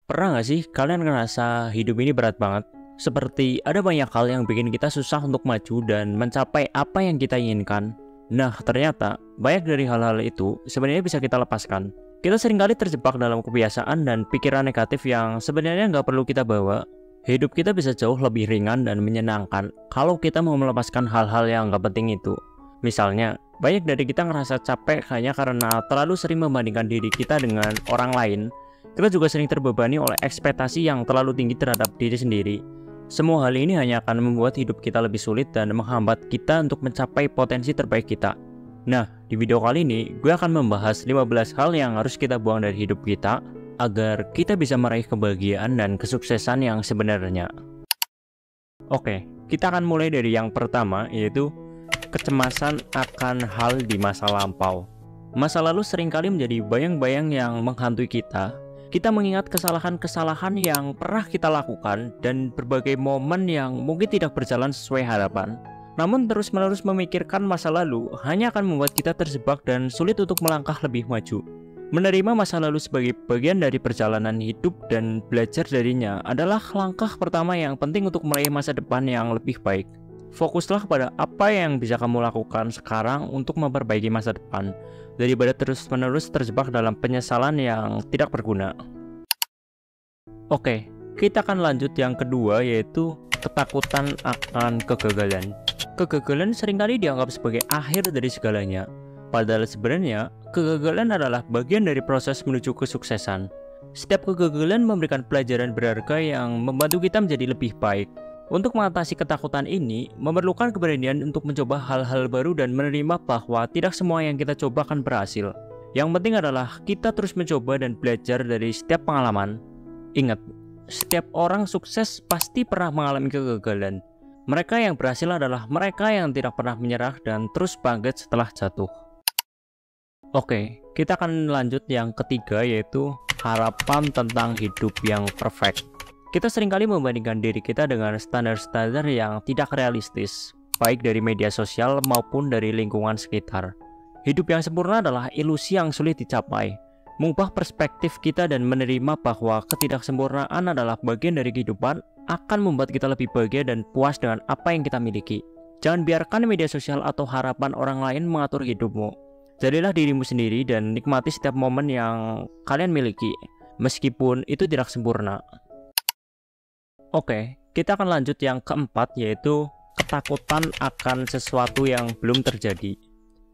Pernah nggak sih kalian ngerasa hidup ini berat banget? Seperti ada banyak hal yang bikin kita susah untuk maju dan mencapai apa yang kita inginkan. Nah, ternyata banyak dari hal-hal itu sebenarnya bisa kita lepaskan. Kita seringkali terjebak dalam kebiasaan dan pikiran negatif yang sebenarnya nggak perlu kita bawa. Hidup kita bisa jauh lebih ringan dan menyenangkan kalau kita mau melepaskan hal-hal yang nggak penting itu. Misalnya, banyak dari kita ngerasa capek hanya karena terlalu sering membandingkan diri kita dengan orang lain. Kita juga sering terbebani oleh ekspektasi yang terlalu tinggi terhadap diri sendiri. Semua hal ini hanya akan membuat hidup kita lebih sulit dan menghambat kita untuk mencapai potensi terbaik kita. Nah, di video kali ini, gue akan membahas 15 hal yang harus kita buang dari hidup kita agar kita bisa meraih kebahagiaan dan kesuksesan yang sebenarnya. Oke, kita akan mulai dari yang pertama, yaitu kecemasan akan hal di masa lampau. Masa lalu seringkali menjadi bayang-bayang yang menghantui kita. Kita mengingat kesalahan-kesalahan yang pernah kita lakukan dan berbagai momen yang mungkin tidak berjalan sesuai harapan. Namun terus-menerus memikirkan masa lalu hanya akan membuat kita terjebak dan sulit untuk melangkah lebih maju. Menerima masa lalu sebagai bagian dari perjalanan hidup dan belajar darinya adalah langkah pertama yang penting untuk meraih masa depan yang lebih baik. Fokuslah pada apa yang bisa kamu lakukan sekarang untuk memperbaiki masa depan, daripada terus-menerus terjebak dalam penyesalan yang tidak berguna. Oke, kita akan lanjut yang kedua, yaitu ketakutan akan kegagalan. Kegagalan seringkali dianggap sebagai akhir dari segalanya. Padahal sebenarnya, kegagalan adalah bagian dari proses menuju kesuksesan. Setiap kegagalan memberikan pelajaran berharga yang membantu kita menjadi lebih baik. Untuk mengatasi ketakutan ini, memerlukan keberanian untuk mencoba hal-hal baru dan menerima bahwa tidak semua yang kita coba akan berhasil. Yang penting adalah kita terus mencoba dan belajar dari setiap pengalaman. Ingat, setiap orang sukses pasti pernah mengalami kegagalan. Mereka yang berhasil adalah mereka yang tidak pernah menyerah dan terus bangkit setelah jatuh. Oke, kita akan lanjut yang ketiga, yaitu harapan tentang hidup yang perfect. Kita seringkali membandingkan diri kita dengan standar-standar yang tidak realistis, baik dari media sosial maupun dari lingkungan sekitar. Hidup yang sempurna adalah ilusi yang sulit dicapai. Mengubah perspektif kita dan menerima bahwa ketidaksempurnaan adalah bagian dari kehidupan akan membuat kita lebih bahagia dan puas dengan apa yang kita miliki. Jangan biarkan media sosial atau harapan orang lain mengatur hidupmu. Jadilah dirimu sendiri dan nikmati setiap momen yang kalian miliki, meskipun itu tidak sempurna. Oke, kita akan lanjut yang keempat, yaitu ketakutan akan sesuatu yang belum terjadi.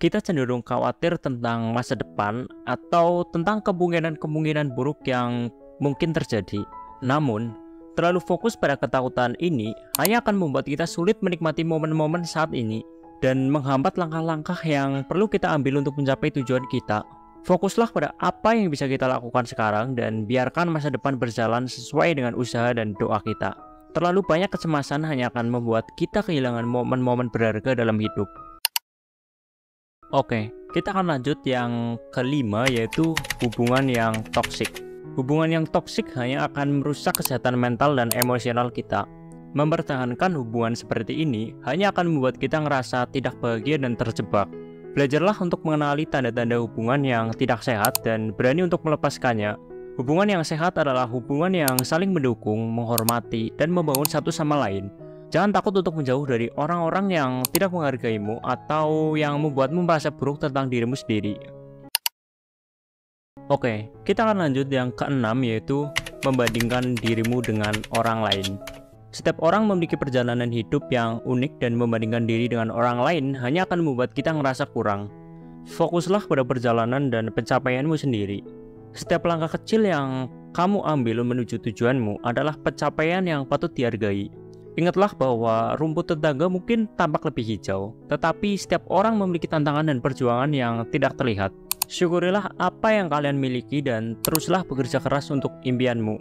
Kita cenderung khawatir tentang masa depan atau tentang kemungkinan-kemungkinan buruk yang mungkin terjadi. Namun, terlalu fokus pada ketakutan ini hanya akan membuat kita sulit menikmati momen-momen saat ini dan menghambat langkah-langkah yang perlu kita ambil untuk mencapai tujuan kita. Fokuslah pada apa yang bisa kita lakukan sekarang dan biarkan masa depan berjalan sesuai dengan usaha dan doa kita. Terlalu banyak kecemasan hanya akan membuat kita kehilangan momen-momen berharga dalam hidup. Oke, kita akan lanjut yang kelima, yaitu hubungan yang toksik. Hubungan yang toksik hanya akan merusak kesehatan mental dan emosional kita. Mempertahankan hubungan seperti ini hanya akan membuat kita ngerasa tidak bahagia dan terjebak. Belajarlah untuk mengenali tanda-tanda hubungan yang tidak sehat dan berani untuk melepaskannya. Hubungan yang sehat adalah hubungan yang saling mendukung, menghormati, dan membangun satu sama lain. Jangan takut untuk menjauh dari orang-orang yang tidak menghargaimu atau yang membuatmu merasa buruk tentang dirimu sendiri. Oke, kita akan lanjut yang keenam, yaitu membandingkan dirimu dengan orang lain. Setiap orang memiliki perjalanan hidup yang unik dan membandingkan diri dengan orang lain hanya akan membuat kita ngerasa kurang. Fokuslah pada perjalanan dan pencapaianmu sendiri. Setiap langkah kecil yang kamu ambil menuju tujuanmu adalah pencapaian yang patut dihargai. Ingatlah bahwa rumput tetangga mungkin tampak lebih hijau, tetapi setiap orang memiliki tantangan dan perjuangan yang tidak terlihat. Syukurilah apa yang kalian miliki dan teruslah bekerja keras untuk impianmu.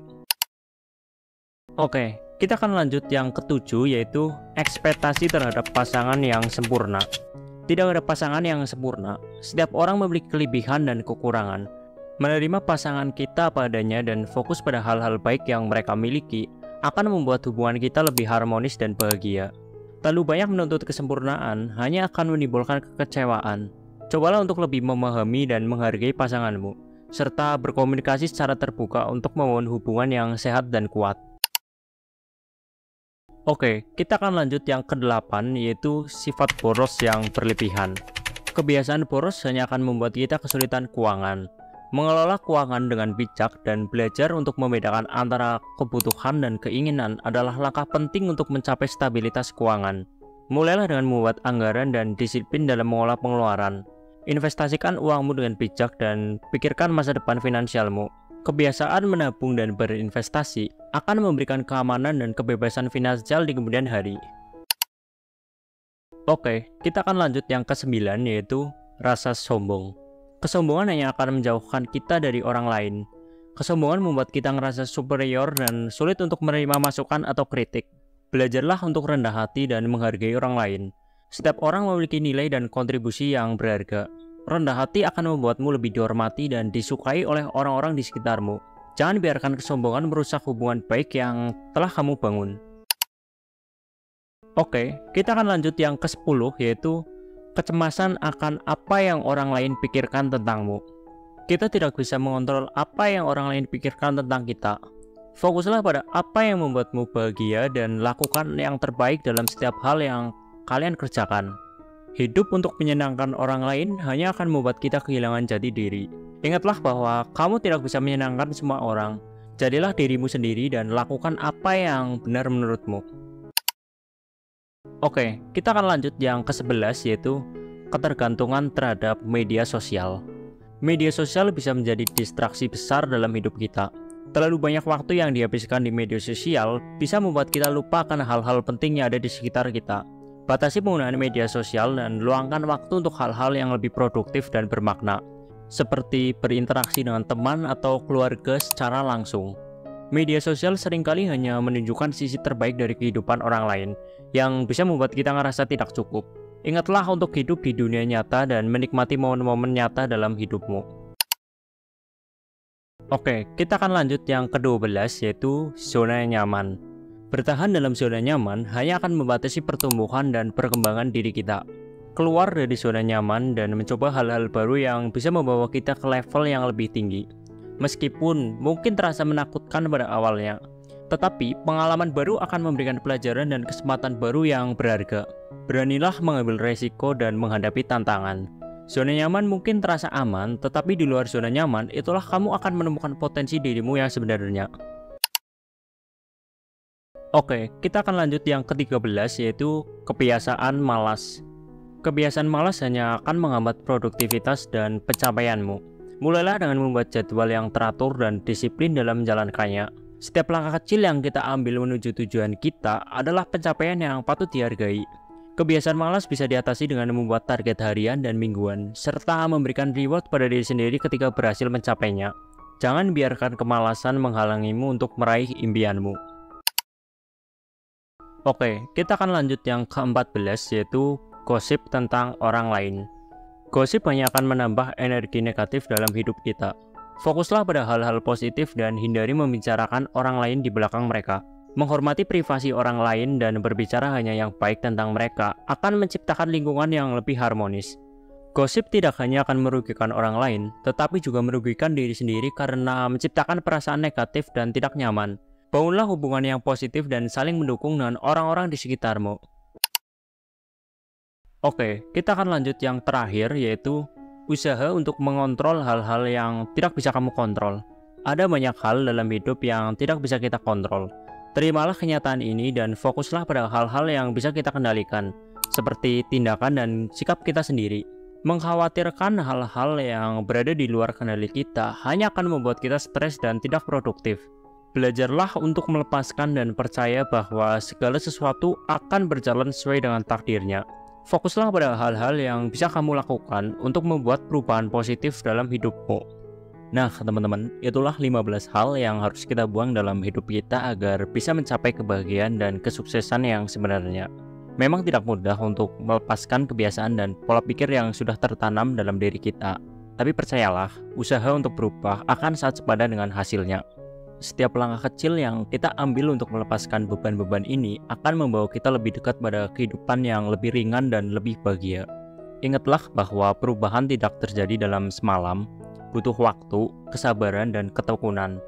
Oke, kita akan lanjut yang ketujuh, yaitu ekspektasi terhadap pasangan yang sempurna. Tidak ada pasangan yang sempurna. Setiap orang memiliki kelebihan dan kekurangan. Menerima pasangan kita padanya dan fokus pada hal-hal baik yang mereka miliki akan membuat hubungan kita lebih harmonis dan bahagia. Terlalu banyak menuntut kesempurnaan hanya akan menimbulkan kekecewaan. Cobalah untuk lebih memahami dan menghargai pasanganmu. serta berkomunikasi secara terbuka untuk membangun hubungan yang sehat dan kuat. Oke, kita akan lanjut yang ke-8, yaitu sifat boros yang berlebihan. Kebiasaan boros hanya akan membuat kita kesulitan keuangan. Mengelola keuangan dengan bijak dan belajar untuk membedakan antara kebutuhan dan keinginan adalah langkah penting untuk mencapai stabilitas keuangan. Mulailah dengan membuat anggaran dan disiplin dalam mengolah pengeluaran. Investasikan uangmu dengan bijak dan pikirkan masa depan finansialmu. Kebiasaan menabung dan berinvestasi akan memberikan keamanan dan kebebasan finansial di kemudian hari. Oke, kita akan lanjut yang ke-9, yaitu rasa sombong. Kesombongan hanya akan menjauhkan kita dari orang lain. Kesombongan membuat kita merasa superior dan sulit untuk menerima masukan atau kritik. Belajarlah untuk rendah hati dan menghargai orang lain. Setiap orang memiliki nilai dan kontribusi yang berharga. Rendah hati akan membuatmu lebih dihormati dan disukai oleh orang-orang di sekitarmu. Jangan biarkan kesombongan merusak hubungan baik yang telah kamu bangun. Oke, kita akan lanjut yang ke-10, yaitu kecemasan akan apa yang orang lain pikirkan tentangmu. Kita tidak bisa mengontrol apa yang orang lain pikirkan tentang kita. Fokuslah pada apa yang membuatmu bahagia dan lakukan yang terbaik dalam setiap hal yang kalian kerjakan. Hidup untuk menyenangkan orang lain hanya akan membuat kita kehilangan jati diri. Ingatlah bahwa kamu tidak bisa menyenangkan semua orang. Jadilah dirimu sendiri dan lakukan apa yang benar menurutmu. Oke, kita akan lanjut yang ke-11, yaitu ketergantungan terhadap media sosial. Media sosial bisa menjadi distraksi besar dalam hidup kita. Terlalu banyak waktu yang dihabiskan di media sosial bisa membuat kita lupa akan hal-hal penting yang ada di sekitar kita. Batasi penggunaan media sosial dan luangkan waktu untuk hal-hal yang lebih produktif dan bermakna, seperti berinteraksi dengan teman atau keluarga secara langsung. Media sosial seringkali hanya menunjukkan sisi terbaik dari kehidupan orang lain, yang bisa membuat kita ngerasa tidak cukup. Ingatlah untuk hidup di dunia nyata dan menikmati momen-momen nyata dalam hidupmu. Oke, kita akan lanjut yang ke-12, yaitu zona nyaman. Bertahan dalam zona nyaman hanya akan membatasi pertumbuhan dan perkembangan diri kita. Keluar dari zona nyaman dan mencoba hal-hal baru yang bisa membawa kita ke level yang lebih tinggi. Meskipun mungkin terasa menakutkan pada awalnya, tetapi pengalaman baru akan memberikan pelajaran dan kesempatan baru yang berharga. Beranilah mengambil resiko dan menghadapi tantangan. Zona nyaman mungkin terasa aman, tetapi di luar zona nyaman itulah kamu akan menemukan potensi dirimu yang sebenarnya. Oke, kita akan lanjut yang ke-13, yaitu kebiasaan malas. Kebiasaan malas hanya akan menghambat produktivitas dan pencapaianmu. Mulailah dengan membuat jadwal yang teratur dan disiplin dalam menjalankannya. Setiap langkah kecil yang kita ambil menuju tujuan kita adalah pencapaian yang patut dihargai. Kebiasaan malas bisa diatasi dengan membuat target harian dan mingguan, serta memberikan reward pada diri sendiri ketika berhasil mencapainya. Jangan biarkan kemalasan menghalangimu untuk meraih impianmu. Oke, kita akan lanjut yang ke-14, yaitu gosip tentang orang lain. Gosip hanya akan menambah energi negatif dalam hidup kita. Fokuslah pada hal-hal positif dan hindari membicarakan orang lain di belakang mereka. Menghormati privasi orang lain dan berbicara hanya yang baik tentang mereka akan menciptakan lingkungan yang lebih harmonis. Gosip tidak hanya akan merugikan orang lain, tetapi juga merugikan diri sendiri karena menciptakan perasaan negatif dan tidak nyaman. Bangunlah hubungan yang positif dan saling mendukung dengan orang-orang di sekitarmu. Oke, kita akan lanjut yang terakhir, yaitu usaha untuk mengontrol hal-hal yang tidak bisa kamu kontrol. Ada banyak hal dalam hidup yang tidak bisa kita kontrol. Terimalah kenyataan ini dan fokuslah pada hal-hal yang bisa kita kendalikan, seperti tindakan dan sikap kita sendiri. Mengkhawatirkan hal-hal yang berada di luar kendali kita hanya akan membuat kita stres dan tidak produktif. Belajarlah untuk melepaskan dan percaya bahwa segala sesuatu akan berjalan sesuai dengan takdirnya. Fokuslah pada hal-hal yang bisa kamu lakukan untuk membuat perubahan positif dalam hidupmu. Nah teman-teman, itulah 15 hal yang harus kita buang dalam hidup kita agar bisa mencapai kebahagiaan dan kesuksesan yang sebenarnya. Memang tidak mudah untuk melepaskan kebiasaan dan pola pikir yang sudah tertanam dalam diri kita. Tapi percayalah, usaha untuk berubah akan sangat sepadan dengan hasilnya. Setiap langkah kecil yang kita ambil untuk melepaskan beban-beban ini akan membawa kita lebih dekat pada kehidupan yang lebih ringan dan lebih bahagia. Ingatlah bahwa perubahan tidak terjadi dalam semalam. butuh waktu, kesabaran, dan ketekunan.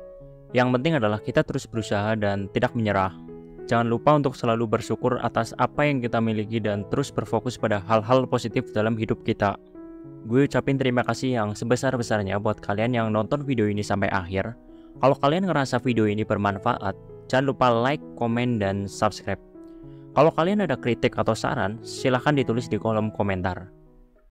Yang penting adalah kita terus berusaha dan tidak menyerah. Jangan lupa untuk selalu bersyukur atas apa yang kita miliki dan terus berfokus pada hal-hal positif dalam hidup kita. Gue ucapin terima kasih yang sebesar-besarnya buat kalian yang nonton video ini sampai akhir. Kalau kalian ngerasa video ini bermanfaat, jangan lupa like, komen, dan subscribe. Kalau kalian ada kritik atau saran, silahkan ditulis di kolom komentar.